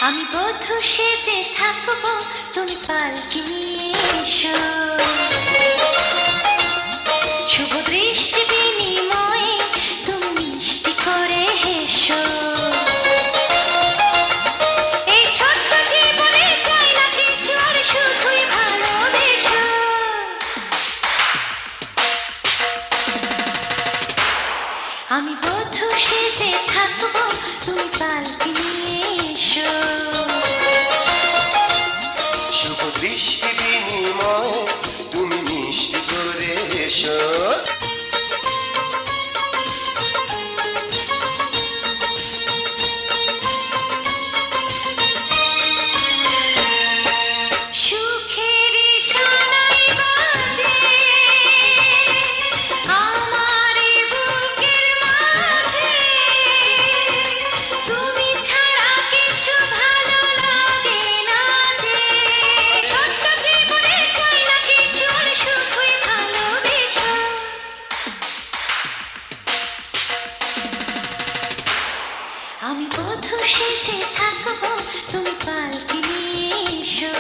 আমি বধূ সেজে থাকবো, তুমি পালকি নিয়ে এসো। শুভ দৃষ্টি বিনিময়ে তুমি মিষ্টি করে হেসো। এই ছোট্ট জীবনে চাই না কিছু, আর শুধুই ভালোবেসো। আমি বধূ সেজে থাকবো, তুমি পালকি নিয়ে এসো। শুভ দৃষ্টি বিনিময় তুমি মিষ্টি করে এসো। সুখেরই সানাই বাজে আমার বুকের মাঝে, তুমি ছাড়া কিছু ভালো লাগে না যে। ছোট্ট জীবনে চাই না কিছু, আর শুধুই ভালোবেসো। আমি বধূ সেজে থাকবো, তুমি পালকি নিয়ে এসো।